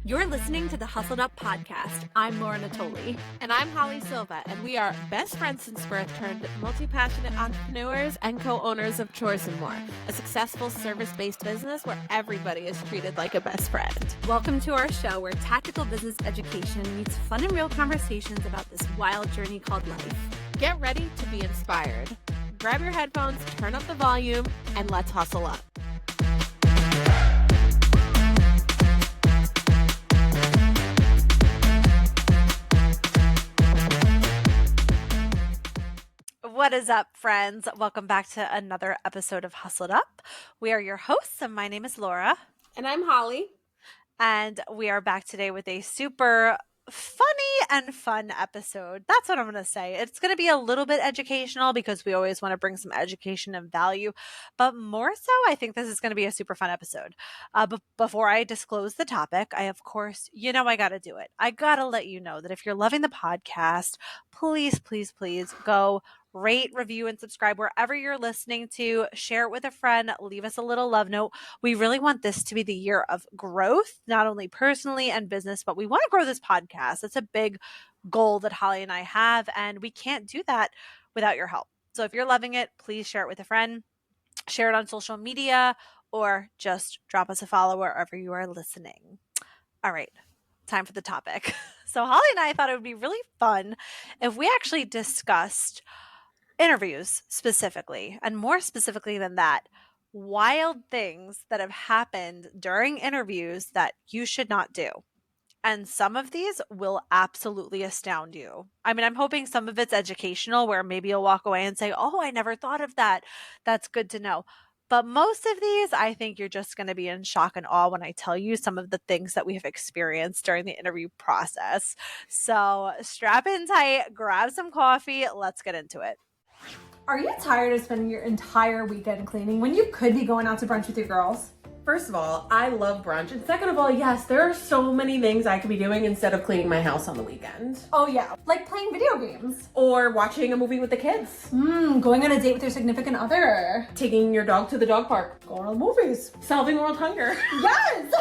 You're listening to the Hustled Up podcast. I'm Laura Natoli. And I'm Holly Silva, and we are best friends since birth turned multi-passionate entrepreneurs and co-owners of Chores and More, a successful service-based business where everybody is treated like a best friend. Welcome to our show where tactical business education meets fun and real conversations about this wild journey called life. Get ready to be inspired. Grab your headphones, turn up the volume, and let's hustle up. What is up, friends? Welcome back to another episode of Hustled Up. We are your hosts, and my name is Laura. And I'm Holly. And we are back today with a super funny and fun episode. That's what I'm going to say. It's going to be a little bit educational because we always want to bring some education and value. But more so, I think this is going to be a super fun episode. But before I disclose the topic, I, of course, I got to do it. I got to let you know that if you're loving the podcast, please, please, please go rate, review, and subscribe wherever you're listening to. Share it with a friend. Leave us a little love note. We really want this to be the year of growth, not only personally and business, but we want to grow this podcast. It's a big goal that Holly and I have, and we can't do that without your help. So if you're loving it, please share it with a friend, share it on social media, or just drop us a follow wherever you are listening. All right, time for the topic. So Holly and I thought it would be really fun if we actually discussed interviews specifically, and more specifically than that, wild things that have happened during interviews that you should not do. And some of these will absolutely astound you. I mean, I'm hoping some of it's educational where maybe you'll walk away and say, oh, I never thought of that. That's good to know. But most of these, I think you're just going to be in shock and awe when I tell you some of the things that we have experienced during the interview process. So strap in tight, grab some coffee. Let's get into it. Are you tired of spending your entire weekend cleaning when you could be going out to brunch with your girls? First of all, I love brunch. And second of all, yes, there are so many things I could be doing instead of cleaning my house on the weekend. Oh yeah, like playing video games. Or watching a movie with the kids. Going on a date with your significant other. Taking your dog to the dog park. Going to the movies. Solving world hunger. Yes!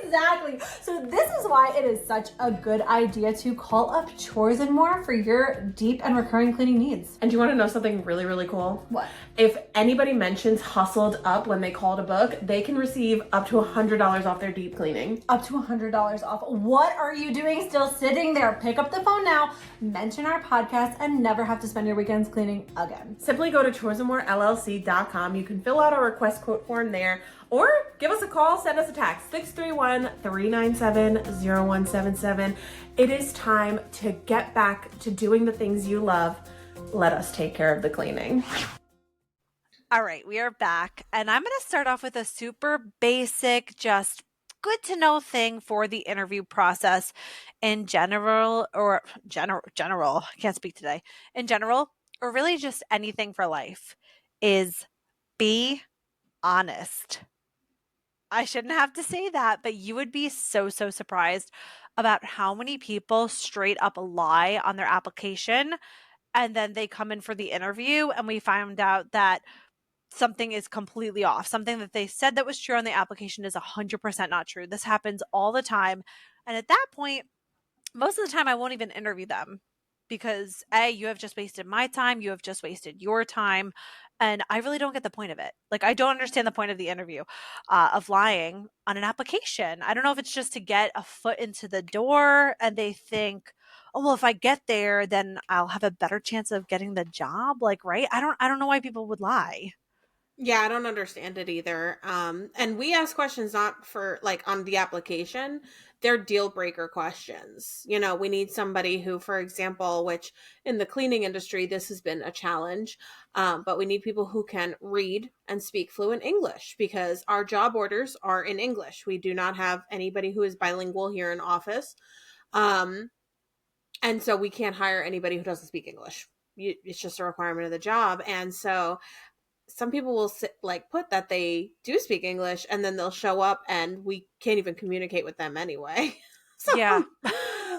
Exactly. So this is why it is such a good idea to call up Chores and More for your deep and recurring cleaning needs. And do you want to know something really, really cool? What? If anybody mentions Hustled Up when they call to book, they can receive up to $100 off their deep cleaning. Up to $100 off. What are you doing still sitting there? Pick up the phone now, mention our podcast, and never have to spend your weekends cleaning again. Simply go to choresandmorellc.com. You can fill out our request quote form there, or give us a call, send us a text, 631-397-0177. It is time to get back to doing the things you love. Let us take care of the cleaning. All right, we are back, and I'm going to start off with a super basic, just good to know thing for the interview process in general, I can't speak today, in general, or really just anything for life, is be honest. I shouldn't have to say that, but you would be so surprised about how many people straight up lie on their application, and then they come in for the interview and we find out that something is completely off. Something that they said that was true on the application is 100% not true. This happens all the time. And at that point, most of the time I won't even interview them because A, you have just wasted my time. You have just wasted your time. And I really don't get the point of it. Like, I don't understand the point of the interview of lying on an application. I don't know if it's just to get a foot into the door and they think, oh, well, if I get there, then I'll have a better chance of getting the job. Like, right? I don't know why people would lie. Yeah, I don't understand it either. And we ask questions not for like on the application, they're deal breaker questions. You know, we need somebody who, for example, which in the cleaning industry, this has been a challenge, but we need people who can read and speak fluent English because our job orders are in English. We do not have anybody who is bilingual here in office. And so we can't hire anybody who doesn't speak English. It's just a requirement of the job. And so some people will put that they do speak English and then they'll show up and we can't even communicate with them anyway. So yeah.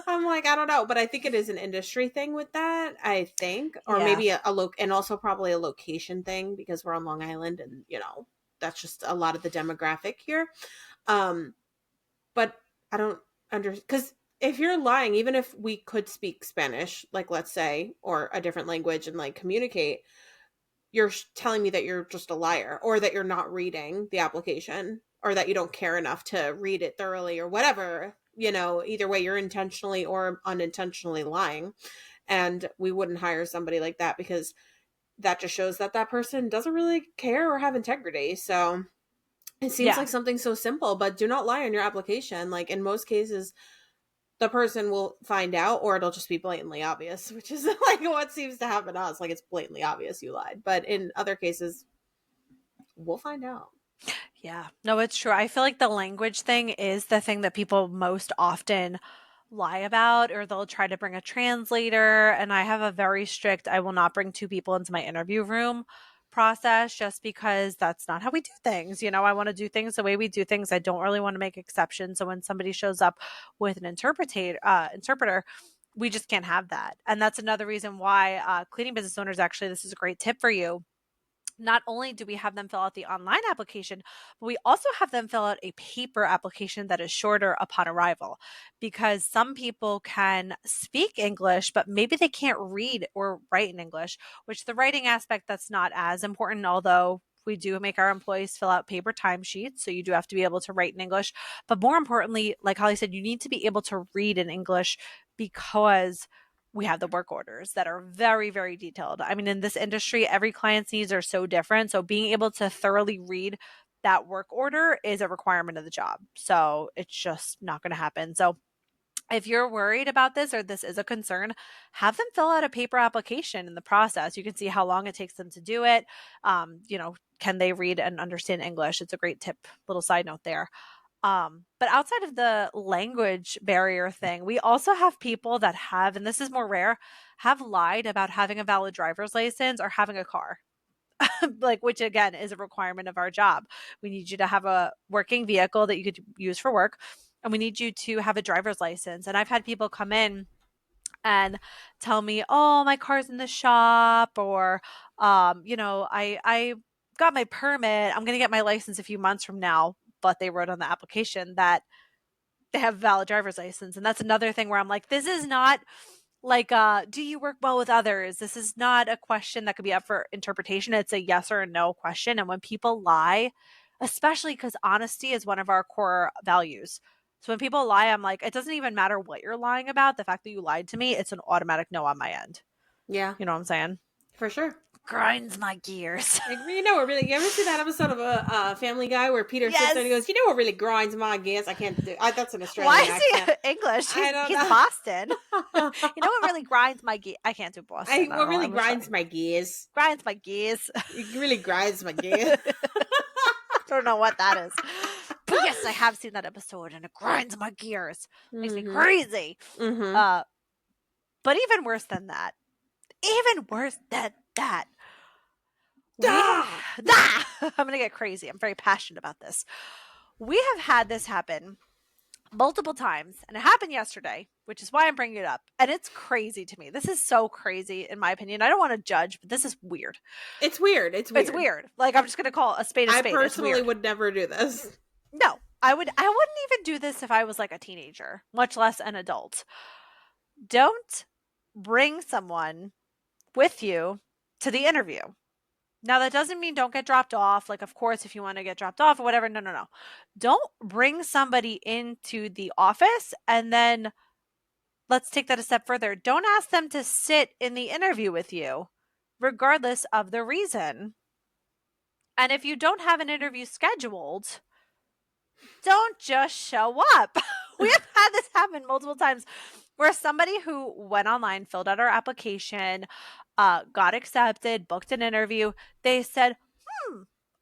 I'm like, I don't know, but I think it is an industry thing with that, I think, or Yeah. maybe and also probably a location thing because we're on Long Island and, you know, that's just a lot of the demographic here. But I because if you're lying, even if we could speak Spanish, like let's say, or a different language and like communicate, you're telling me that you're just a liar, or that you're not reading the application, or that you don't care enough to read it thoroughly, or whatever. Either way, you're intentionally or unintentionally lying. And we wouldn't hire somebody like that, because that just shows that that person doesn't really care or have integrity. So it seems Yeah. like something so simple, but do not lie on your application. Like in most cases, the person will find out, or it'll just be blatantly obvious, which is like what seems to happen to us. Like it's blatantly obvious you lied. But in other cases, we'll find out. Yeah. No, it's true. I feel like the language thing is the thing that people most often lie about, or they'll try to bring a translator. And I have a very strict, I will not bring two people into my interview room process, just because that's not how we do things. I want to do things the way we do things. I don't really want to make exceptions. So when somebody shows up with an interpreter, we just can't have that. And that's another reason why cleaning business owners, actually, this is a great tip for you. Not only do we have them fill out the online application, but we also have them fill out a paper application that is shorter upon arrival, because some people can speak English, but maybe they can't read or write in English, which the writing aspect, that's not as important, although we do make our employees fill out paper timesheets. So you do have to be able to write in English. But more importantly, like Holly said, you need to be able to read in English, because we have the work orders that are very, very detailed. I mean, in this industry, every client's needs are so different. So being able to thoroughly read that work order is a requirement of the job. So it's just not going to happen. So if you're worried about this, or this is a concern, have them fill out a paper application in the process. You can see how long it takes them to do it. Can they read and understand English? It's a great tip, little side note there. But outside of the language barrier thing, we also have people that have, and this is more rare, have lied about having a valid driver's license or having a car. Like, which again is a requirement of our job. We need you to have a working vehicle that you could use for work, and we need you to have a driver's license. And I've had people come in and tell me, "Oh, my car's in the shop," or I got my permit. I'm going to get my license a few months from now, but they wrote on the application that they have a valid driver's license. And that's another thing where I'm like, this is not like, do you work well with others? This is not a question that could be up for interpretation. It's a yes or a no question. And when people lie, especially because honesty is one of our core values. So when people lie, I'm like, it doesn't even matter what you're lying about. The fact that you lied to me, it's an automatic no on my end. Yeah, You know what I'm saying? for sure. Grinds my gears. Like, what really? You ever see that episode of a Family Guy where Peter sits there and he Yes. goes, "What really grinds my gears? I can't do." That's an Why Australian is accent. he English? I don't He's know. Boston. What really grinds my gears? I can't do Boston. I What don't know. really I'm sorry. grinds my gears? Grinds my gears. It really grinds my gears. Don't know what that is. But yes, I have seen that episode, and it grinds my gears. Makes me Mm-hmm. crazy. Mm-hmm. But even worse than that, Ah! I'm gonna get crazy. I'm very passionate about this. We have had this happen multiple times, and it happened yesterday, which is why I'm bringing it up. And it's crazy to me. This is so crazy, in my opinion. I don't want to judge, but this is weird. It's weird. It's weird. It's weird. Like, I'm just gonna call a spade a I spade. personally would never do this. No, I wouldn't even do this if I was like a teenager, much less an adult. Don't bring someone with you to the interview. Now, that doesn't mean don't get dropped off. Like, of course, if you want to get dropped off or whatever, no, no, no. Don't bring somebody into the office, and then let's take that a step further. Don't ask them to sit in the interview with you, regardless of the reason. And if you don't have an interview scheduled, don't just show up. We have had this happen multiple times, where somebody who went online, filled out our application, got accepted, booked an interview. They said,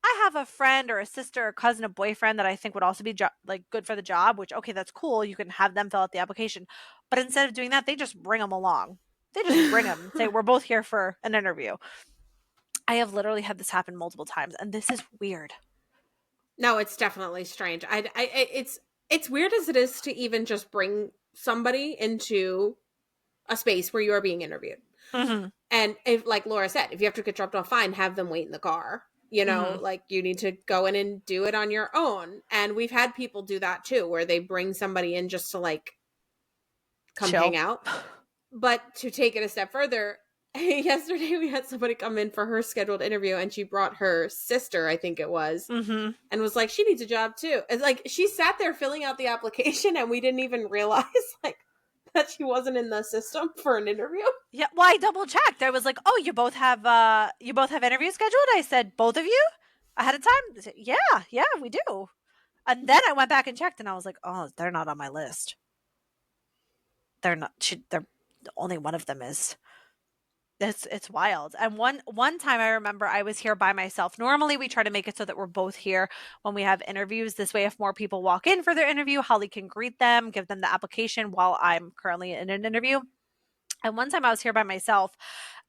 I have a friend or a sister or cousin, a boyfriend that I think would also be like good for the job, which, okay, that's cool. You can have them fill out the application. But instead of doing that, they just bring them along. They just bring them and say, we're both here for an interview. I have literally had this happen multiple times, and this is weird. No, it's definitely strange. It's weird as it is to even just bring somebody into a space where you are being interviewed. Mm-hmm. And if, like Laura said, if you have to get dropped off, fine, have them wait in the car. You know, Mhm. like you need to go in and do it on your own. And we've had people do that too, where they bring somebody in just to like come hang Chill. out. But to take it a step further, yesterday we had somebody come in for her scheduled interview and she brought her sister, I think it was, Mhm. and was like, she needs a job too. It's like she sat there filling out the application and we didn't even realize like that she wasn't in the system for an interview. Yeah, well, I double checked. I was like, "Oh, you both have interviews scheduled?" I said, "Both of you ahead of time?" They said, "Yeah, yeah, we do." And then I went back and checked and I was like, "Oh, they're not on my list. They're not they're only one of them is." It's wild. And one time I remember I was here by myself. Normally we try to make it so that we're both here when we have interviews. This way if more people walk in for their interview, Holly can greet them, give them the application while I'm currently in an interview. And one time I was here by myself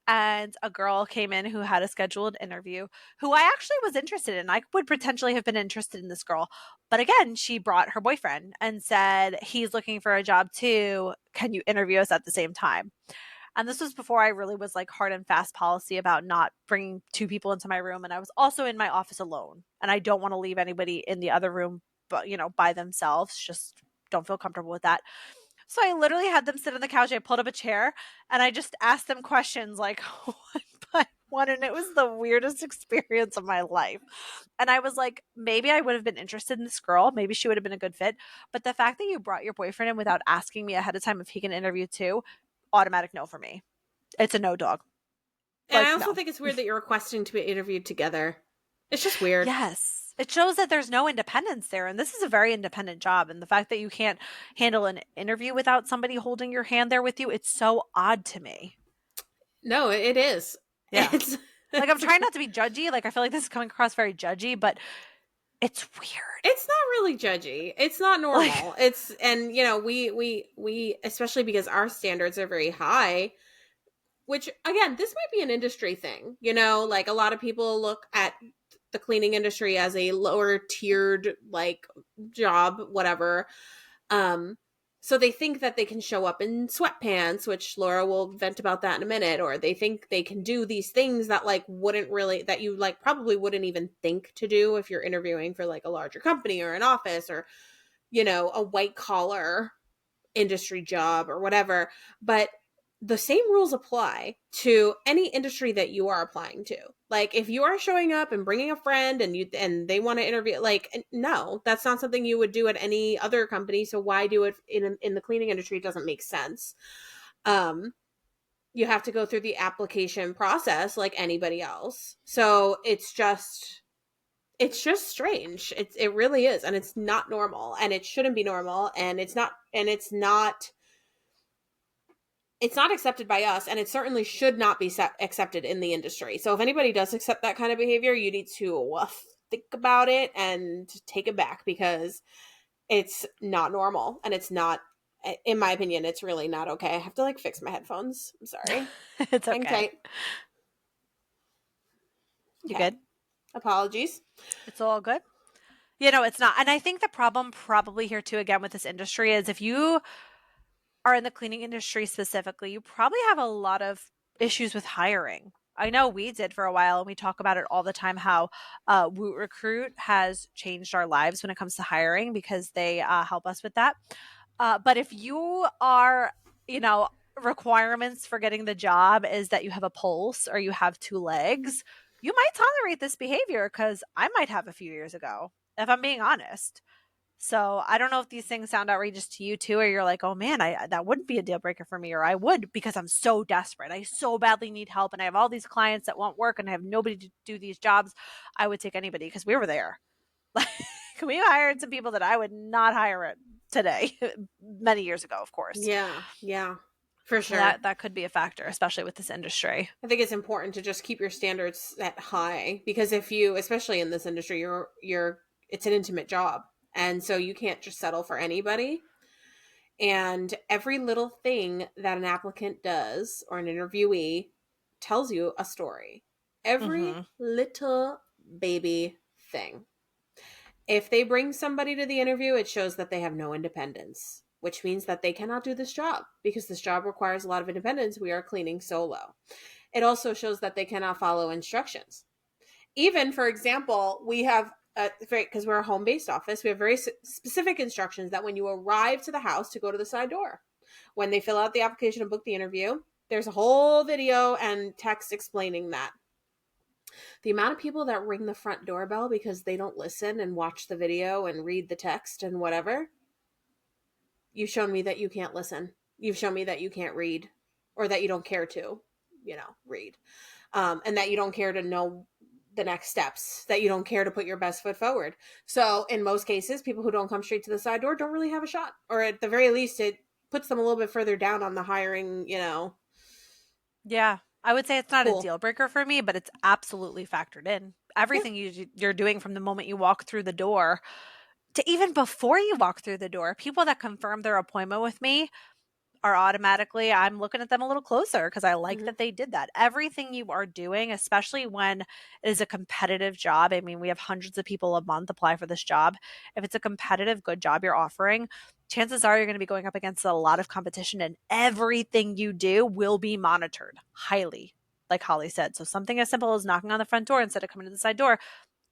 and a girl came in who had a scheduled interview who I actually was interested in. I would potentially have been interested in this girl. But again, she brought her boyfriend and said, he's looking for a job too. Can you interview us at the same time? And this was before I really was like hard and fast policy about not bringing two people into my room. And I was also in my office alone. And I don't want to leave anybody in the other room, but by themselves. Just don't feel comfortable with that. So I literally had them sit on the couch. I pulled up a chair and I just asked them questions like one by one. And it was the weirdest experience of my life. And I was like, maybe I would have been interested in this girl. Maybe she would have been a good fit. But the fact that you brought your boyfriend in without asking me ahead of time if he can interview too, automatic no for me. It's a no dog. And I Like, also no. think it's weird that you're requesting to be interviewed together. It's just weird. Yes. It shows that there's no independence there. And this is a very independent job. And the fact that you can't handle an interview without somebody holding your hand there with you, it's so odd to me. No, it is. Yeah. It's Like, I'm trying not to be judgy. Like, I feel like this is coming across very judgy, but it's weird. it's not really judgy. It's not Like, normal. It's and you know, we especially because our standards are very high, which again, this might be an industry thing. You know, like a lot of people look at the cleaning industry as a lower tiered like job, whatever. Um, so they think that they can show up in sweatpants, which Laura will vent about that in a minute, or they think they can do these things that like wouldn't really that you like probably wouldn't even think to do if you're interviewing for like a larger company or an office or a white collar industry job or whatever. But the same rules apply to any industry that you are applying to. Like if you are showing up and bringing a friend and they want to interview, like no, that's not something you would do at any other company. So why do it in the cleaning industry? It doesn't make sense. Um, you have to go through the application process like anybody else. So it's just strange. It really is, and it's not normal, and it shouldn't be normal, and it's not accepted by us, and it certainly should not be accepted in the industry. So if anybody does accept that kind of behavior, you need to think about it and take it back because it's not normal, and it's not. In my opinion, it's really not okay. I have to like fix my headphones. I'm sorry. it's Hang okay. tight. You Okay. good? Apologies. It's all good. It's not. And I think the problem probably here too, again, with this industry is if you are in the cleaning industry specifically, you probably have a lot of issues with hiring. I know we did for a while, and we talk about it all the time how Woot Recruit has changed our lives when it comes to hiring because they help us with that. But if you are, you know, requirements for getting the job is that you have a pulse or you have two legs, you might tolerate this behavior because I might have a few years ago, if I'm being honest. So I don't know if these things sound outrageous to you too, or you're like, oh man, I that wouldn't be a deal breaker for me, or I would because I'm so desperate. I so badly need help, and I have all these clients that won't work, and I have nobody to do these jobs. I would take anybody because we were there. Like we hired some people that I would not hire it today, many years ago, of course. Yeah, yeah, for So sure. that could be a factor, especially with this industry. I think it's important to just keep your standards set high because if you, especially in this industry, it's an intimate job. And so you can't just settle for anybody. And every little thing that an applicant does or an interviewee tells you a story. Every Mm-hmm. little baby thing. If they bring somebody to the interview, it shows that they have no independence, which means that they cannot do this job because this job requires a lot of independence. We are cleaning solo. It also shows that they cannot follow instructions. even, for example, we have, because we're a home-based office, we have very specific instructions that when you arrive to the house, to go to the side door. When they fill out the application and book the interview, there's a whole video and text explaining that. The amount of people that ring the front doorbell because they don't listen and watch the video and read the text and whatever, you've shown me that you can't listen. You've shown me that you can't read, or that you don't care to, read. And that you don't care to know the next steps, that you don't care to put your best foot forward. So in most cases, people who don't come straight to the side door don't really have a shot. Or at the very least, it puts them a little bit further down on the hiring, Yeah. I would say it's not a pool. deal breaker for me, but it's absolutely factored in. Yeah. Everything you're doing from the moment you walk through the door to even before you walk through the door, people that confirm their appointment with me are automatically, I'm looking at them a little closer because I like Mm-hmm. that they did that. Everything you are doing, especially when it is a competitive job. I mean, we have hundreds of people a month apply for this job. If it's a competitive, good job you're offering, chances are you're going to be going up against a lot of competition, and everything you do will be monitored highly, like Holly said. So something as simple as knocking on the front door instead of coming to the side door,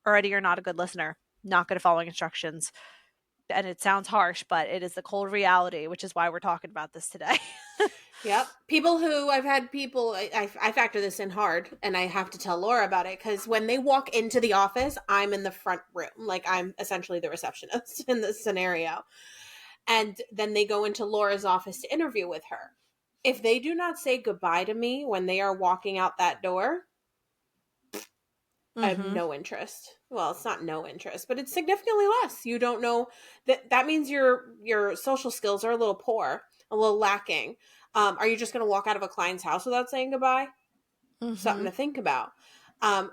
already you're not a good listener, not good at following instructions. And it sounds harsh, but it is the cold reality, which is why we're talking about this today. Yep. I've had people, I factor this in hard, and I have to tell Laura about it, because when they walk into the office, I'm in the front room. Like, I'm essentially the receptionist in this scenario. And then they go into Laura's office to interview with her. If they do not say goodbye to me when they are walking out that door, I have Mm-hmm. no interest. Well, it's not no interest, but it's significantly less. You don't know that means your social skills are a little poor, a little lacking. Are you just going to walk out of a client's house without saying goodbye? Something Mm-hmm. to think about.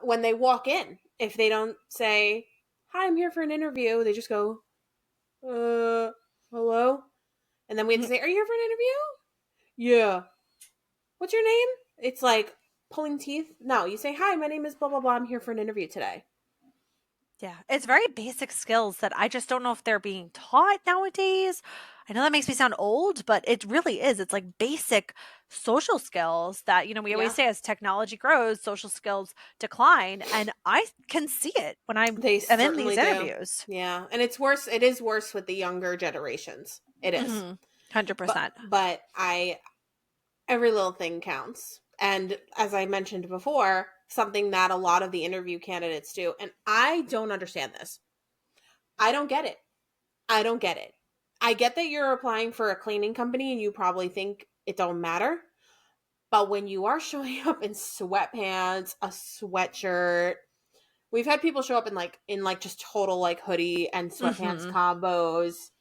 When they walk in, if they don't say, "Hi, I'm here for an interview," they just go, hello," and then we have to say, "Are you here for an interview?" "Yeah." "What's your name?" It's like pulling teeth. No, you say, "Hi, my name is blah blah blah. I'm here for an interview today." Yeah, it's very basic skills that I just don't know if they're being taught nowadays. I know that makes me sound old, but it really is. It's like basic social skills that, we always Yeah. say as technology grows, social skills decline. And I can see it when I They am in these certainly do. interviews. Yeah, and it's worse. It is worse with the younger generations. It is. 100%. But I every little thing counts. And as I mentioned before, something that a lot of the interview candidates do, and I don't understand this. I don't get it. I don't get it. I get that you're applying for a cleaning company and you probably think it don't matter. But when you are showing up in sweatpants, a sweatshirt, we've had people show up in just total like hoodie and sweatpants Hmm. combos.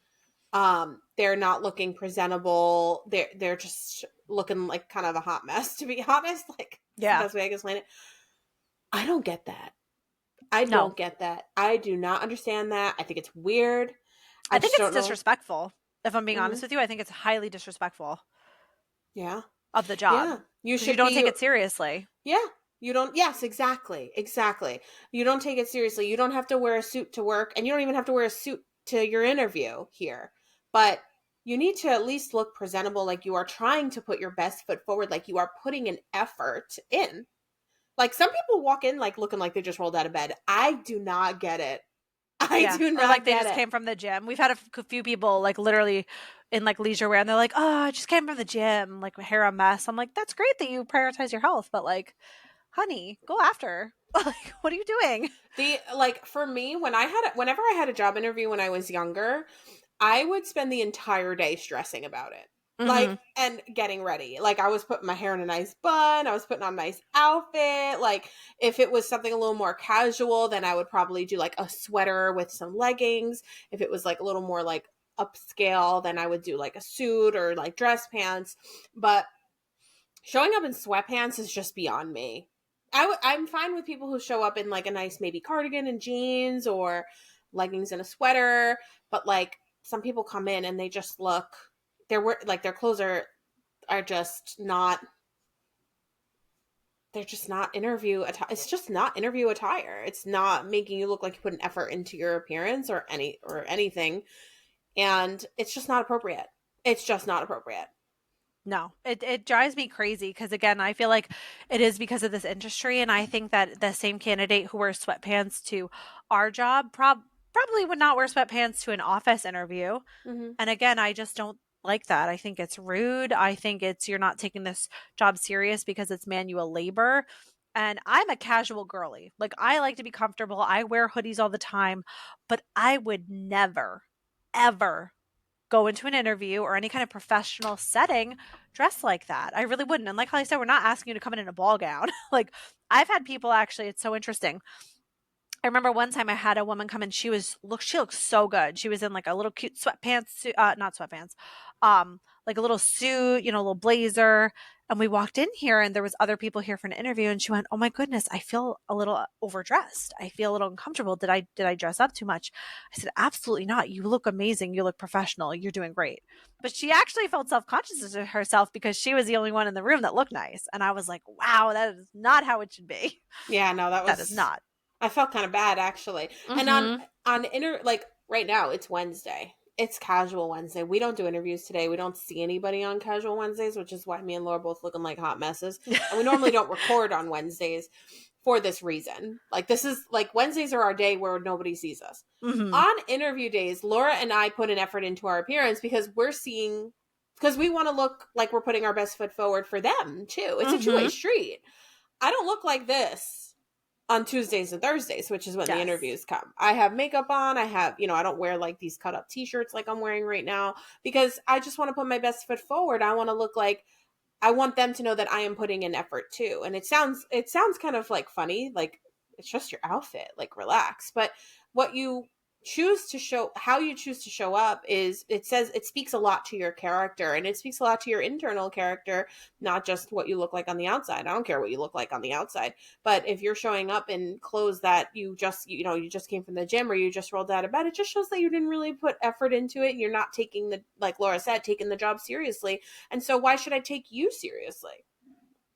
They're not looking presentable. They're just looking like kind of a hot mess, to be honest. Like, it's the Yeah. best way I can explain it. I don't get that. I No, don't get that. I do not understand that. I think it's weird. I I think just it's don't know. disrespectful. If I'm being Hmm. honest with you, I think it's highly disrespectful Yeah. of the job Yeah. You because you should don't take be. it seriously. Yeah. You don't. Yes, exactly. Exactly. You don't take it seriously. You don't have to wear a suit to work, and you don't even have to wear a suit to your interview here. But you need to at least look presentable, like you are trying to put your best foot forward, like you are putting an effort in. Like, some people walk in like looking like they just rolled out of bed. I do not get it. I Yeah, do or like not they get just it. came from the gym. We've had a few people like literally in like leisure wear, and they're like, "Oh, I just came from the gym, like my hair a mess." I'm like, "That's great that you prioritize your health, but like, honey, go after. Like, what are you doing?" The like for me, whenever I had a job interview when I was younger, I would spend the entire day stressing about it. Like, Hmm. and getting ready. Like, I was putting my hair in a nice bun, I was putting on a nice outfit. Like, if it was something a little more casual, then I would probably do like a sweater with some leggings. If it was like a little more like upscale, then I would do like a suit or like dress pants. But showing up in sweatpants is just beyond me. I'm fine with people who show up in like a nice maybe cardigan and jeans, or leggings and a sweater, but like some people come in and they just look their clothes are just not, they're just not interview attire. It's just not interview attire. It's not making you look like you put an effort into your appearance or anything, and it's just not appropriate. It's just not appropriate. No, it drives me crazy because again, I feel like it is because of this industry, and I think that the same candidate who wears sweatpants to our job probably would not wear sweatpants to an office interview. Hmm. And again, I just don't like that. I think it's rude. I think it's you're not taking this job serious because it's manual labor. And I'm a casual girly. Like I like to be comfortable. I wear hoodies all the time, but I would never ever go into an interview or any kind of professional setting dressed like that. I really wouldn't. And like how I said, we're not asking you to come in a ball gown. Like I've had people actually, it's so interesting. I remember one time I had a woman come in. She looked so good. She was in like a little cute sweatpants, not sweatpants, like a little suit, a little blazer. And we walked in here, and there was other people here for an interview. And she went, "Oh my goodness, I feel a little overdressed. I feel a little uncomfortable. Did I dress up too much?" I said, "Absolutely not. You look amazing. You look professional. You're doing great." But she actually felt self conscious of herself because she was the only one in the room that looked nice. And I was like, "Wow, that is not how it should be. Yeah, no, that That is was, not." I felt kind of bad actually. And Mm-hmm. on inter like right now it's Wednesday. It's casual Wednesday. We don't do interviews today. We don't see anybody on casual Wednesdays, which is why me and Laura both looking like hot messes. And we normally don't record on Wednesdays for this reason. Like this is like Wednesdays are our day where nobody sees us. Mm-hmm. On interview days, Laura and I put an effort into our appearance because we want to look like we're putting our best foot forward for them too. It's a two-way Mm-hmm. street. I don't look like this on Tuesdays and Thursdays, which is when the Yes. interviews come. I have makeup on. I have, I don't wear like these cut up t-shirts like I'm wearing right now because I just want to put my best foot forward. I want to look like I want them to know that I am putting in effort too. And it sounds kind of like funny, like it's just your outfit, like relax. But what you choose to show how you choose to show up is it speaks a lot to your character, and it speaks a lot to your internal character, not just what you look like on the outside. I don't care what you look like on the outside, but if you're showing up in clothes that you just came from the gym or you just rolled out of bed, it just shows that you didn't really put effort into it, and you're not taking the, like Laura said, taking the job seriously. And so why should I take you seriously?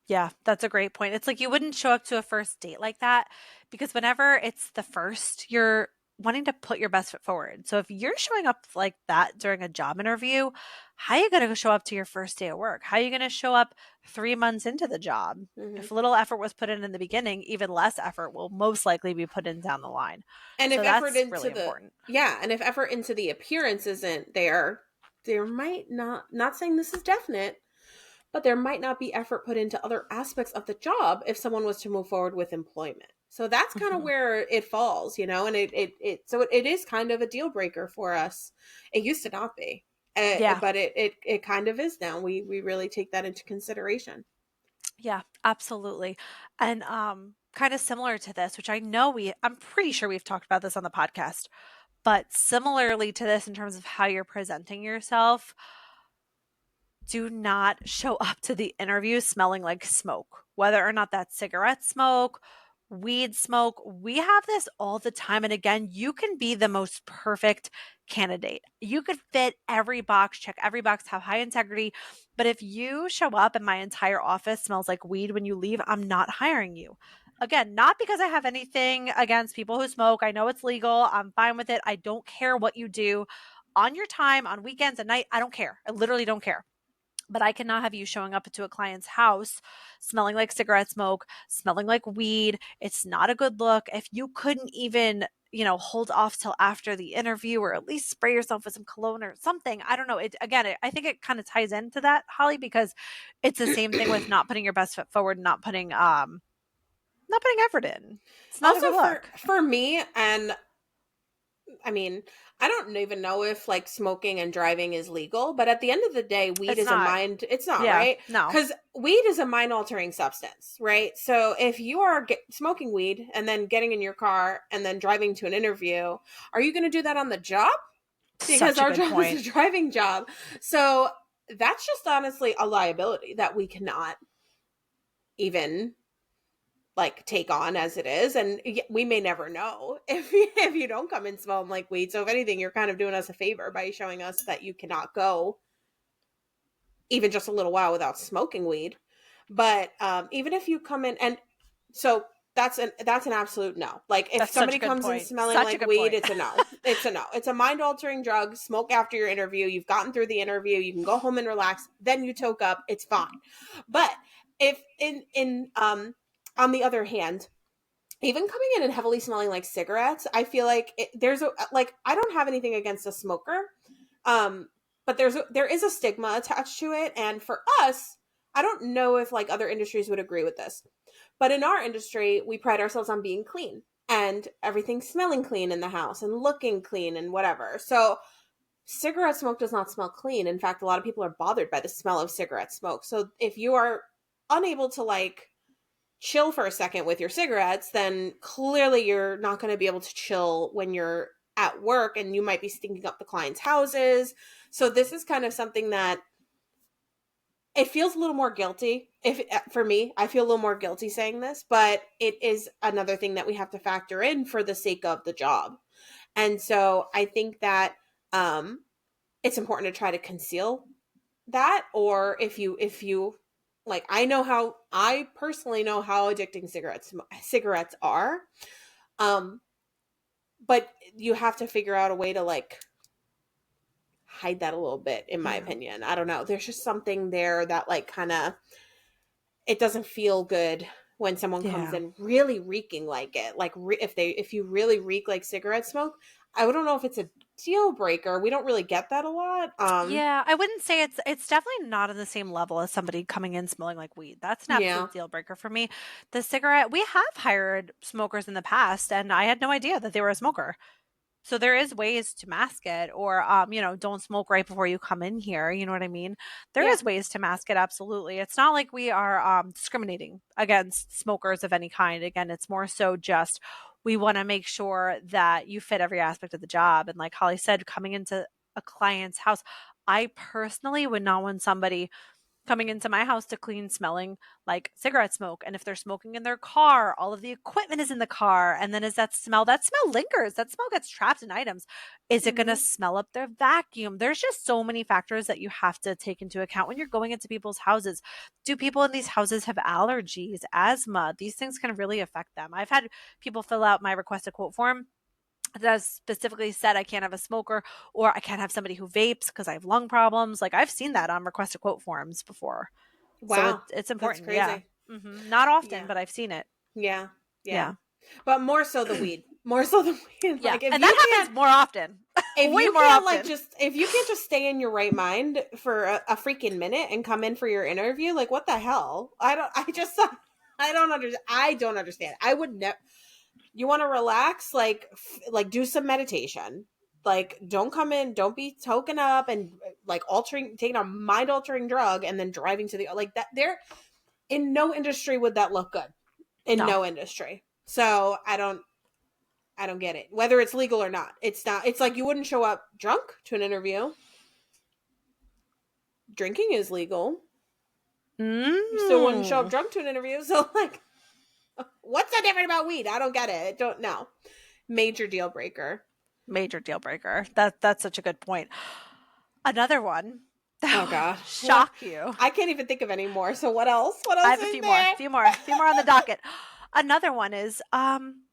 Yeah, that's a great point. It's like you wouldn't show up to a first date like that because whenever it's the first, you're wanting to put your best foot forward. So if you're showing up like that during a job interview, how are you going to show up to your first day of work? How are you going to show up 3 months into the job? Hmm. If little effort was put in the beginning, even less effort will most likely be put in down the line. And if So effort that's into really the important. yeah, and if effort into the appearance isn't there, there might not saying this is definite, but there might not be effort put into other aspects of the job if someone was to move forward with employment. So that's kind of Mhm. where it falls, and it is kind of a deal breaker for us. It used to not be, Yeah. but it kind of is now. We really take that into consideration. Yeah, absolutely. And kind of similar to this, which I'm pretty sure we've talked about this on the podcast, but similarly to this in terms of how you're presenting yourself, do not show up to the interview smelling like smoke, whether or not that's cigarette smoke, weed smoke. We have this all the time. And again, you can be the most perfect candidate. You could fit every box, check every box, have high integrity. But if you show up and my entire office smells like weed when you leave, I'm not hiring you. Again, not because I have anything against people who smoke. I know it's legal. I'm fine with it. I don't care what you do on your time, on weekends, at night. I don't care. I literally don't care, but I cannot have you showing up to a client's house smelling like cigarette smoke, smelling like weed. It's not a good look. If you couldn't even, hold off till after the interview or at least spray yourself with some cologne or something. I don't know. I think it kind of ties into that, Holly, because it's the same thing with not putting your best foot forward, not putting effort in. It's not a Also good for look. for me, and I mean, I don't even know if like smoking and driving is legal, but at the end of the day, weed It's is a not. mind, it's not, Yeah. right? No. Because weed is a mind altering substance, right? So if you are smoking weed and then getting in your car and then driving to an interview, are you going to do that on the job? Because Such a our good job is point. a driving job. So that's just honestly a liability that we cannot even like take on as it is, and we may never know if you don't come and smell like weed. So if anything, you're kind of doing us a favor by showing us that you cannot go even just a little while without smoking weed. But even if you come in, and so that's an absolute no. Like if That's such somebody a good comes in point. smelling Such a like good weed, point. it's a no. It's a no. It's a mind altering drug. Smoke after your interview. You've gotten through the interview. You can go home and relax. Then you toke up. It's fine. But if in on the other hand, even coming in and heavily smelling like cigarettes, I feel like there's a like I don't have anything against a smoker, um, but there is a stigma attached to it, and for us, I don't know if like other industries would agree with this, but in our industry, we pride ourselves on being clean and everything smelling clean in the house and looking clean and whatever. So cigarette smoke does not smell clean. In fact, a lot of people are bothered by the smell of cigarette smoke. So if you are unable to like chill for a second with your cigarettes, then clearly you're not going to be able to chill when you're at work, and you might be stinking up the clients' houses. So this is kind of something that it feels a little more guilty. If for me, I feel a little more guilty saying this, but it is another thing that we have to factor in for the sake of the job. And so I think that it's important to try to conceal that, or if you like, I personally know how addicting cigarettes are, um but you have to figure out a way to like hide that a little bit, in my Yeah. opinion. I don't know, there's just something there that like kind of, it doesn't feel good when someone comes Yeah. in really reeking like it, like if you really reek like cigarette smoke. I don't know if it's a deal breaker. We don't really get that a lot. Yeah, I wouldn't say it's definitely not on the same level as somebody coming in smelling like weed. That's an Yeah. absolute deal breaker for me. The cigarette, we have hired smokers in the past and I had no idea that they were a smoker. So there is ways to mask it, or don't smoke right before you come in here, you know what I mean? There Yeah. is ways to mask it, absolutely. It's not like we are discriminating against smokers of any kind. Again, it's more so just we want to make sure that you fit every aspect of the job. And like Holly said, coming into a client's house, I personally would not want somebody coming into my house to clean smelling like cigarette smoke. And if they're smoking in their car, all of the equipment is in the car. And then that smell lingers, that smell gets trapped in items. Is it going to Hmm. smell up their vacuum? There's just so many factors that you have to take into account when you're going into people's houses. Do people in these houses have allergies, asthma? These things can really affect them. I've had people fill out my request a quote form that specifically said I can't have a smoker or I can't have somebody who vapes because I have lung problems. Like I've seen that on request a quote forms before. So Wow, it's that's important. Yeah. crazy. Not often, Yeah. but I've seen it. Yeah, yeah. Yeah. But more so the weed. More so the weed. Yeah. Like if And you that can't happens more often. if Way you more can't like often. just if you can't just stay in your right mind for a freaking minute and come in for your interview, like what the hell? I don't understand. I don't understand. I would never. You want to relax, like like do some meditation. Like don't come in, don't be token up and like altering taking a mind altering drug and then driving to the like that there in no industry would that look good. In No. no industry. So I don't get it. Whether it's legal or not. It's not, it's like you wouldn't show up drunk to an interview. Drinking is legal. You still wouldn't show up Mm. drunk to an interview. So like what's so different about weed? I don't get it. I don't know. Major deal breaker. Major deal breaker. That's such a good point. Another one Oh that would god. What? shock you. I can't even think of any more. So what else? What I else have a is few more, there? few more on the docket. Another one is come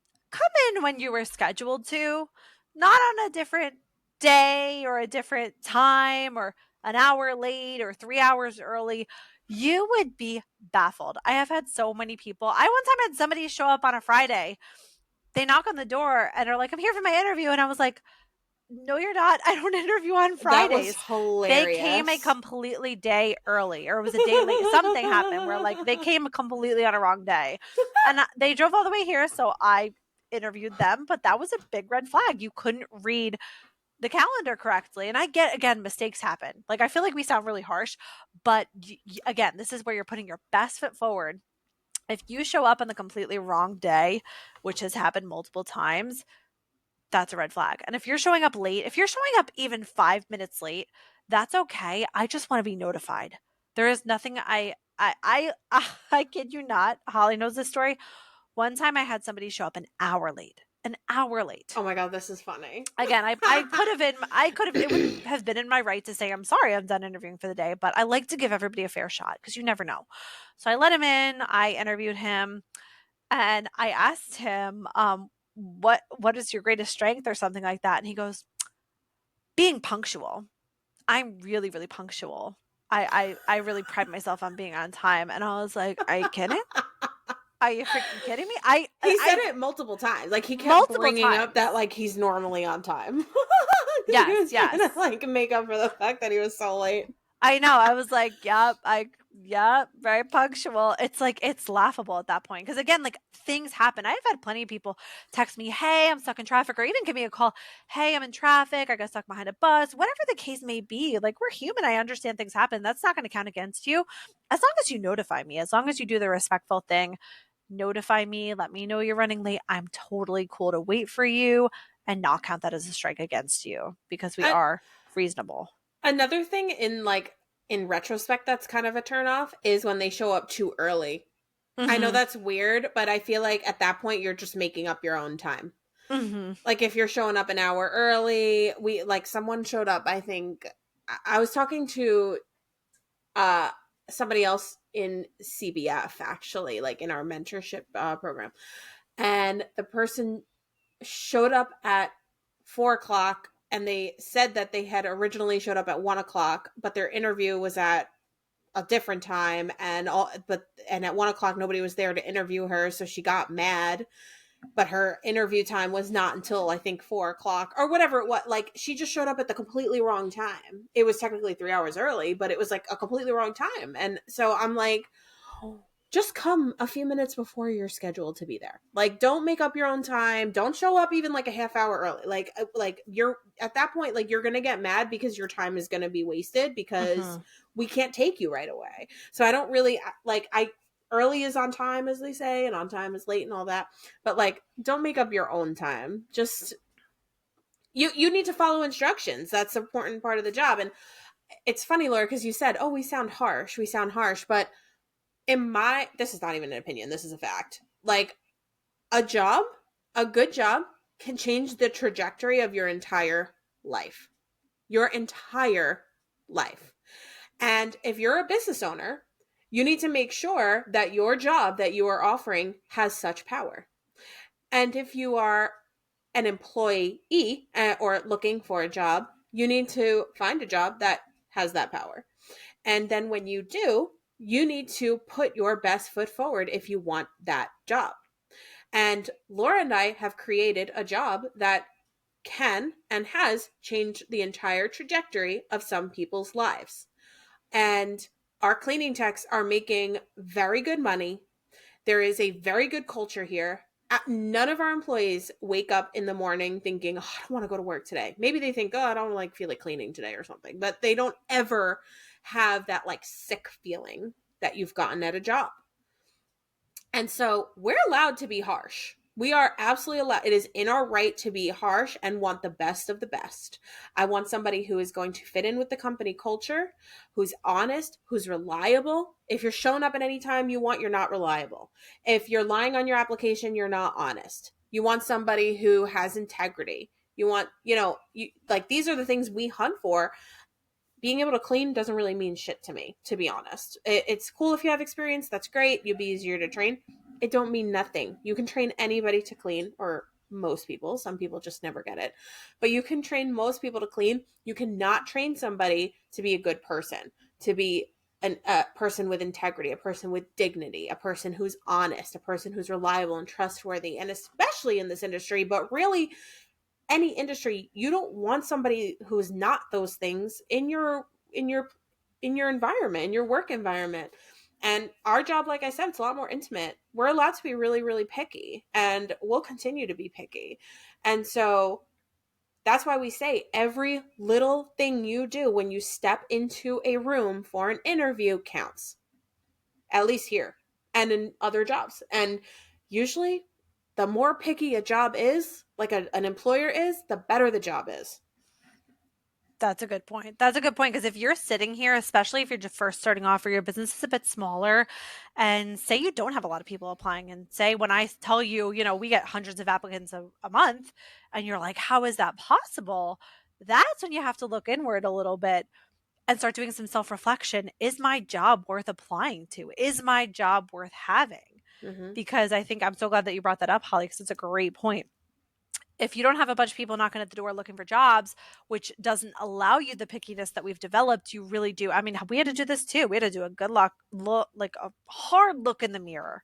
in when you were scheduled to, not on a different day or a different time or an hour late or 3 hours early. You would be baffled. I have had so many people. I one time had somebody show up on a Friday. They knock on the door and are like, I'm here for my interview. And I was like, no, you're not. I don't interview on That was Fridays. They came a hilarious. completely day early, or it was a day late. Something happened where like they came completely on a wrong day. And they drove all the way here. So I interviewed them, but that was a big red flag. You couldn't read the calendar correctly. And I get, again, mistakes happen. Like I feel like we sound really harsh, but again, this is where you're putting your best foot forward. If you show up on the completely wrong day, which has happened multiple times, that's a red flag. And if you're showing up late, if you're showing up even 5 minutes late, that's okay. I just want to be notified. There is nothing I kid you not. Holly knows this story. One time I had somebody show up an hour late. An hour late. Oh my god, this is funny. Again, I could have it would have been in my right to say I'm sorry, I'm done interviewing for the day, but I like to give everybody a fair shot because you never know. So I let him in, I interviewed him. And I asked him, what is your greatest strength or something like that? And he goes, being punctual. I'm really, really punctual. I really pride myself on being on time. And I was like, are you kidding? Are you freaking kidding me? He said I it multiple times. Like he kept multiple bringing up that times. like he's normally on time. Cuz he Yes, was trying to yes. like make up for the fact that he was so late. I know. I was like, "Yep, yep, very punctual." It's like it's laughable at that point because again, like things happen. I've had plenty of people text me, "Hey, I'm stuck in traffic," or even give me a call, "Hey, I'm in traffic. I got stuck behind a bus." Whatever the case may be, like we're human. I understand things happen. That's not going to count against you, as long as you notify me. As long as you do the respectful thing, notify me, let me know you're running late. I'm totally cool to wait for you and not count that as a strike against you because we And are reasonable. another thing in like in retrospect that's kind of a turn off is when they show up too early. I know Mhm. that's weird, but I feel like at that point you're just making up your own time. Mhm. Like if you're showing up an hour early, we like someone showed up, I think I was talking to uh somebody else in CBF actually, like in our mentorship program. And the person showed up at 4 o'clock and they said that they had originally showed up at 1 o'clock, but their interview was at a different time and at 1 o'clock nobody was there to interview her, so she got mad, but her interview time was not until I think 4 o'clock or whatever it was. Like she just showed up at the completely wrong time. It was technically 3 hours early, but it was like a completely wrong time. And so I'm like, just come a few minutes before you're scheduled to be there. Like don't make up your own time. Don't show up even like a half hour early. Like you're at that point like you're going to get mad because your time is going to be wasted because Mhm. we can't take you right away. So I don't really like I early is on time as they say and on time is late and all that. But like don't make up your own time. Just you need to follow instructions. That's an important part of the job. And it's funny, Laura, because you said, "Oh, we sound harsh. We sound harsh." But in my this is not even an opinion, this is a fact. Like a job, a good job can change the trajectory of your entire life. Your entire life. And if you're a business owner, you need to make sure that your job that you are offering has such power. And if you are an employee or looking for a job, you need to find a job that has that power. And then when you do, you need to put your best foot forward if you want that job. And Laura and I have created a job that can and has changed the entire trajectory of some people's lives. And our cleaning techs are making very good money. There is a very good culture here. None of our employees wake up in the morning thinking, oh, I don't want to go to work today. Maybe they think, oh, I don't like feel like cleaning today or something, but they don't ever have that like sick feeling that you've gotten at a job. And so we're allowed to be harsh. We are absolutely allowed. It is in our right to be harsh and want the best of the best. I want somebody who is going to fit in with the company culture, who's honest, who's reliable. If you're showing up at any time you want, you're not reliable. If you're lying on your application, you're not honest. You want somebody who has integrity. You want, like these are the things we hunt for. Being able to clean doesn't really mean shit to me, to be honest. It's cool if you have experience. That's great. You'll be easier to train. It don't mean nothing. You can train anybody to clean, or most people. Some people just never get it. But you can train most people to clean. You cannot train somebody to be a good person, to be a person with integrity, a person with dignity, a person who's honest, a person who's reliable and trustworthy. And especially in this industry, but really any industry, you don't want somebody who's not those things in your environment, in your work environment. And our job, like I said, it's a lot more intimate. We're allowed to be really, really picky, and we'll continue to be picky. And so that's why we say every little thing you do when you step into a room for an interview counts, at least here and in other jobs. And usually, the more picky a job is, like an employer is, the better the job is. That's a good point. That's a good point because if you're sitting here, especially if you're just first starting off or your business is a bit smaller, and say you don't have a lot of people applying, and say when I tell you, we get hundreds of applicants a month, and you're like, how is that possible? That's when you have to look inward a little bit and start doing some self reflection. Is my job worth applying to? Is my job worth having? Mhm. because I think I'm so glad that you brought that up, Holly, because it's a great point. If you don't have a bunch of people knocking at the door looking for jobs, which doesn't allow you the pickiness that we've developed, you really do. I mean, we had to do this too. We had to do a good look, like a hard look in the mirror.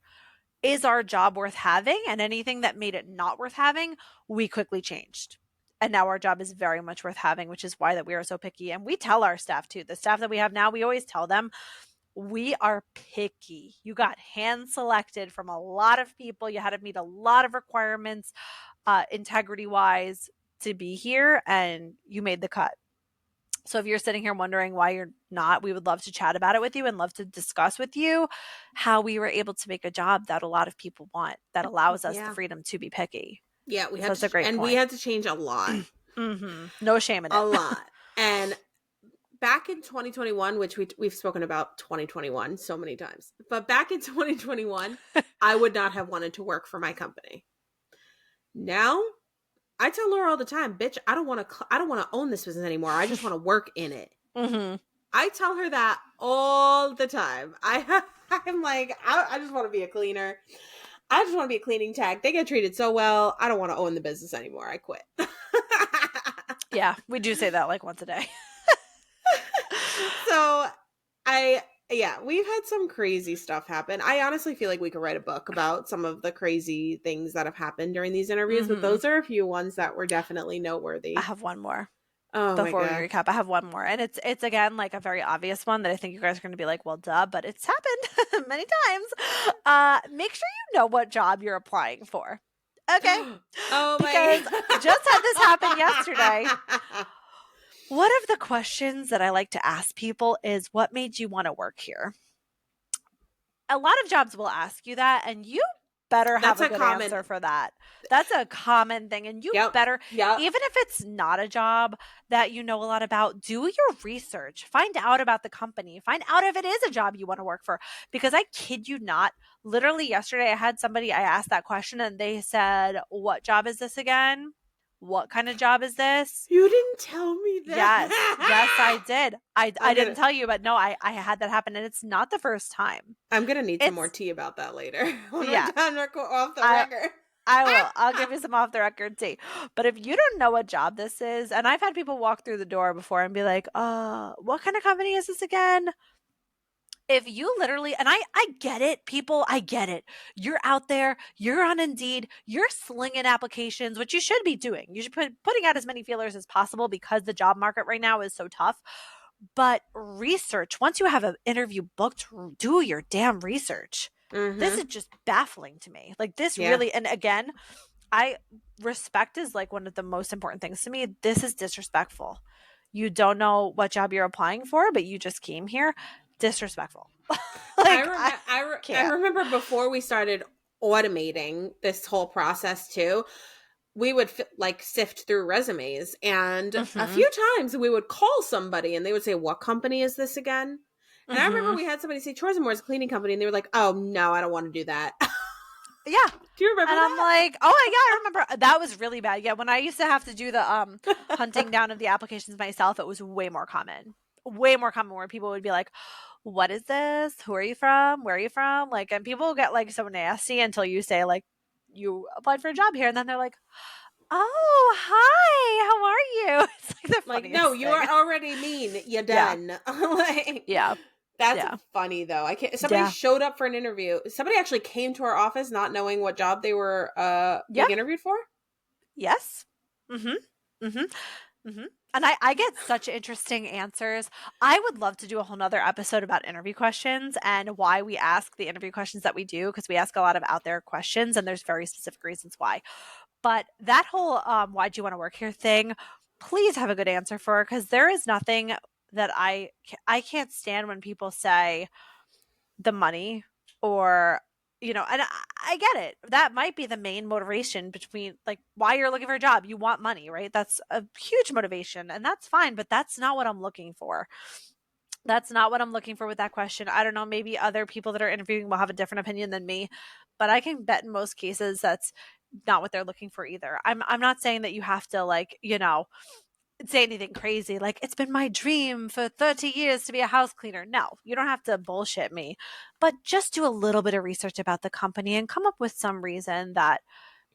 Is our job worth having? And anything that made it not worth having, we quickly changed. And now our job is very much worth having, which is why that we are so picky. And we tell our staff too. The staff that we have now, we always tell them we are picky. You got hand selected from a lot of people. You had to meet a lot of requirements, integrity wise, to be here, and you made the cut. So if you're sitting here wondering why you're not, we would love to chat about it with you and love to discuss with you how we were able to make a job that a lot of people want, that allows us the Yeah. freedom to be picky. Yeah, So that's a great and we point. had to change a lot. No shame in A it. lot. And back in 2021, which we've spoken about 2021 so many times, but back in 2021, I would not have wanted to work for my company. Now, I tell Laura all the time, bitch, I don't want to own this business anymore. I just want to work in it. Mm-hmm. I tell her that all the time. I'm like, I just want to be a cleaner. I just want to be a cleaning tech. They get treated so well. I don't want to own the business anymore. I quit. Yeah, we do say that like once a day. So yeah, we've had some crazy stuff happen. I honestly feel like we could write a book about some of the crazy things that have happened during these interviews, but those are a few ones that were definitely I noteworthy. have one more. Oh my Before we god. recap, I have one more. And it's again like a very obvious one that I think you guys are gonna be like, well duh, but it's happened many times. Make sure you know what job you're applying for. Okay. Oh Because my just had this happen yesterday. One of the questions that I like to ask people is what made you want to work here? A lot of jobs will ask you that, and you better have That's a a good common. answer for that. That's a common thing. And you Yep. better, Yep. even if it's not a job that you know a lot about, do your research. Find out about the company. Find out if it is a job you want to work for. Because I kid you not, literally yesterday I had somebody, I asked that question and they said, what job is this again? What kind of job is this? You didn't tell me Yes, yes, I that. did. I I'm didn't gonna tell you, but no, I had that happen, and it's not the first time. I'm gonna need some more It's tea about that later when we're yeah, done off the I record. I will. I'll give you some off the record tea. But if you don't know what job this is, and I've had people walk through the door before and be like, what kind of company is this again?" If you literally, and I get it, people, I get it. You're out there, you're on Indeed, you're slinging applications, which you should be doing. You should putting out as many feelers as possible because the job market right now is so tough. But research, once you have an interview booked, do your damn research. This Mm-hmm. is just baffling to me. Like this Yeah. really, and again, I respect is like one of the most important things to me. This is disrespectful. You don't know what job you're applying for, but you just came here. Disrespectful. Like I I can't. remember before we started automating this whole process too, we would like sift through resumes, and a Mhm. few times we would call somebody and they would say, "What company is this again?" And I remember Mhm. we had somebody say Chores and More is a cleaning company, and they were like, "Oh no, I don't want to do that." Yeah. Do you remember And I'm that? like, "Oh, yeah, I remember that was really bad." Yeah, when I used to have to do the hunting down of the applications myself, it was way more common. Way more common where people would be like, "What is this? Who are you from? Where are you from?" Like, and people get like so nasty until you say like you applied for a job here and then they're like, "Oh, hi. How are you?" It's like the Like, no, funniest you thing. are already mean. You're Yeah. done. Like, Yeah. that's Yeah. funny though. I can't. Somebody Yeah. showed up for an interview. Somebody actually came to our office not knowing what job they were Yeah. being interviewed for. Yes. Mhm. Mhm. Mhm. And I get such interesting answers. I would love to do a whole nother episode about interview questions and why we ask the interview questions that we do, because we ask a lot of out there questions and there's very specific reasons why. But that whole why do you want to work here thing, please have a good answer for, because there is nothing that I can't stand when people say the money or and I get it. That might be the main motivation between like why you're looking for a job. You want money, right? That's a huge motivation and that's fine, but that's not what I'm looking for. That's not what I'm looking for with that question. I don't know, maybe other people that are interviewing will have a different opinion than me, but I can bet in most cases that's not what they're looking for either. I'm not saying that you have to like, say anything crazy like, it's been my dream for 30 years to be a house cleaner. No, you don't have to bullshit me, but just do a little bit of research about the company and come up with some reason that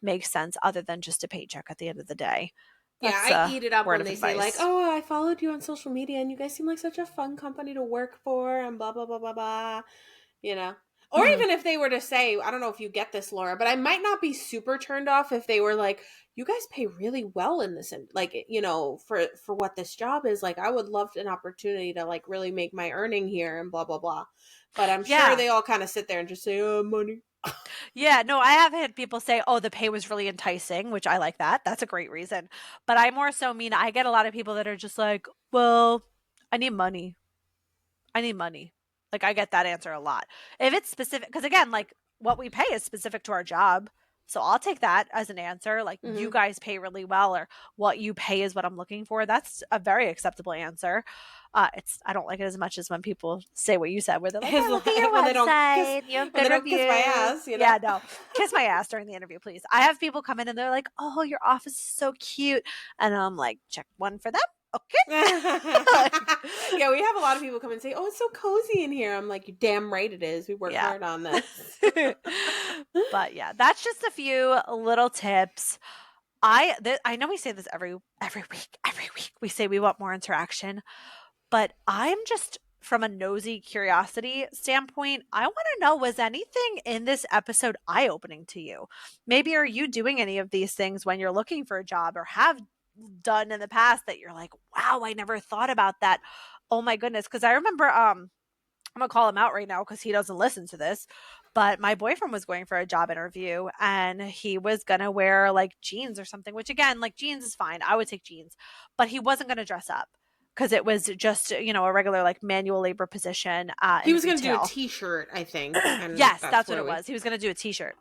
makes sense other than just a paycheck at the end of the day. Yeah, That's I a eat it up word when of they say like, advice. "Oh, I followed you on social media and you guys seem like such a fun company to work for," and blah blah blah blah blah, you know. Or Mhm. even if they were to say, I don't know if you get this, Laura, but I might not be super turned off if they were like, "You guys pay really well in this, and like, for what this job is. Like, I would love an opportunity to like really make my earning here and blah blah blah." But I'm sure Yeah. they all kind of sit there and just say, "Oh, money." Yeah, no, I have had people say, "Oh, the pay was really enticing," which I like that. That's a great reason. But I more so mean I get a lot of people that are just like, "Well, I need money. I need money." Like I get that answer a lot. If it's specific, because again, like what we pay is specific to our job. So I'll take that as an answer. Like you Mm-hmm. guys pay really well, or what you pay is what I'm looking for. That's a very acceptable answer. I don't like it as much as when people say what you said, where they're like, "I look at your When they don't kiss, website, you have when they good don't kiss my reviews." ass, you know. Yeah, no, kiss my ass during the interview, please. I have people come in and they're like, "Oh, your office is so cute," and I'm like, "Check one for them." Okay. Like, Yeah, we have a lot of people come and say, "Oh, it's so cozy in here." I'm like, "You damn right it is. We worked yeah. hard on this." But yeah, that's just a few little tips. I know we say this every week we say we want more interaction, but I'm just from a nosy curiosity standpoint, I want to know, was anything in this episode eye-opening to you? Maybe are you doing any of these things when you're looking for a job or have done in the past that you're like, "Wow, I never thought about that." Oh my goodness, cuz I remember I'm gonna call him out right now because he doesn't listen to this. But my boyfriend was going for a job interview and he was gonna wear like jeans or something, which again, like jeans is fine. I would take jeans, but he wasn't gonna dress up because it was just, a regular like manual labor position He in was going to do a retail. t-shirt, I think, and Yes, that's that's what where it we was. He was gonna do a t-shirt.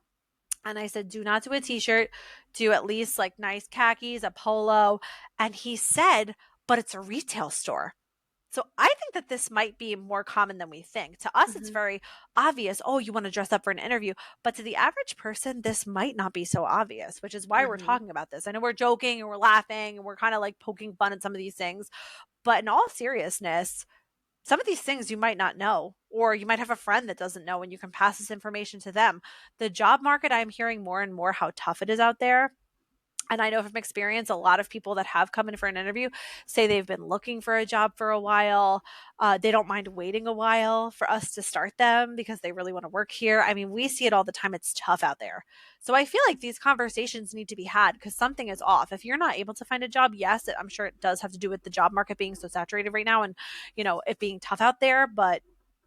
And I said, do not do a t-shirt, do at least like nice khakis, a polo. And he said, but it's a retail store. So I think that this might be more common than we think. To us, it's Mhm. very obvious. Oh, you want to dress up for an interview. But to the average person, this might not be so obvious, which is why we're Mhm. talking about this. I know we're joking and we're laughing and we're kind of like poking fun at some of these things. But in all seriousness, some of these things you might not know, or you might have a friend that doesn't know and you can pass this information to them. The job market, I'm hearing more and more how tough it is out there. And I know from experience, a lot of people that have come in for an interview say they've been looking for a job for a while. They don't mind waiting a while for us to start them because they really want to work here. I mean, we see it all the time. It's tough out there. So I feel like these conversations need to be had because something is off. If you're not able to find a job, yes, I'm sure it does have to do with the job market being so saturated right now and, it being tough out there. But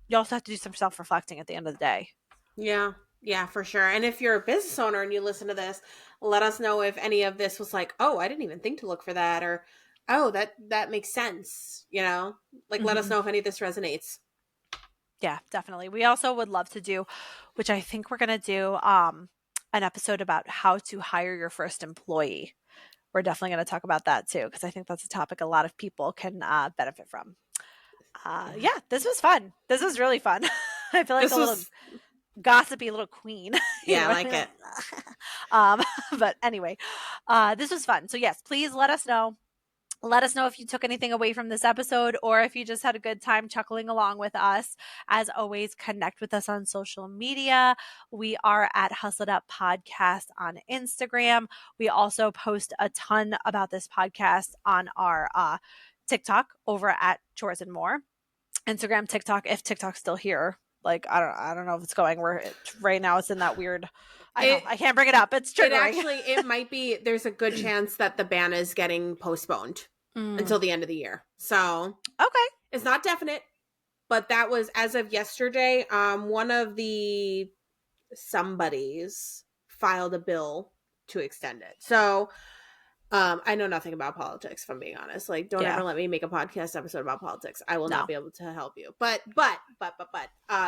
you also have to do some self reflecting at the end of the day. Yeah. Yeah, for sure. And if you're a business owner and you listen to this, let us know if any of this was like, "Oh, I didn't even think to look for that," or "Oh, that makes sense," Like let us Mm-hmm. know if any of this resonates. Yeah, definitely. We also would love to do, which I think we're going to do, an episode about how to hire your first employee. We're definitely going to talk about that too, because I think that's a topic a lot of people can benefit from. Yeah, this was fun. This was really fun. I feel like This a little was gossipy little queen, Yeah, I what I like mean? it. um, but anyway, this was fun. So yes, please let us know. Let us know if you took anything away from this episode or if you just had a good time chuckling along with us. As always, connect with us on social media. We are at Hustle It Up Podcast on Instagram. We also post a ton about this podcast on our TikTok over at Chores and More. Instagram, TikTok, if TikTok's still here. Like I don't know if it's going where right now it's in that weird. I know It I can't bring it up. It's it triggering. actually it might be there's a good chance that the ban is getting postponed Mm, until the end of the year. So, okay. it's not definite, but that was as of yesterday. One of the somebodies filed a bill to extend it. So, I know nothing about politics, if I'm being honest. Like, don't Yeah. ever let me make a podcast episode about politics. I will not No. be able to help you. But,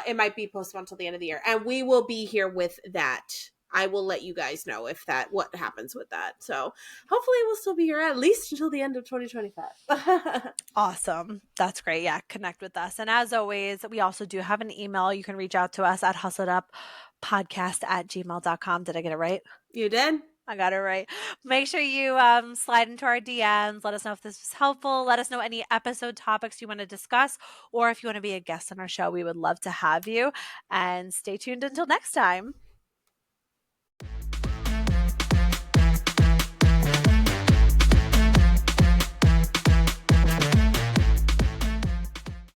it might be postponed until the end of the year, and we will be here with that. I will let you guys know what happens with that. So hopefully we'll still be here at least until the end of 2025. Awesome. That's great. Yeah. Connect with us. And as always, we also do have an email. You can reach out to us at hustleduppodcast@gmail.com. Did I get it right? You did? I got it right. Make sure you slide into our DMs. Let us know if this was helpful. Let us know any episode topics you want to discuss, or if you want to be a guest on our show, we would love to have you. And stay tuned until next time.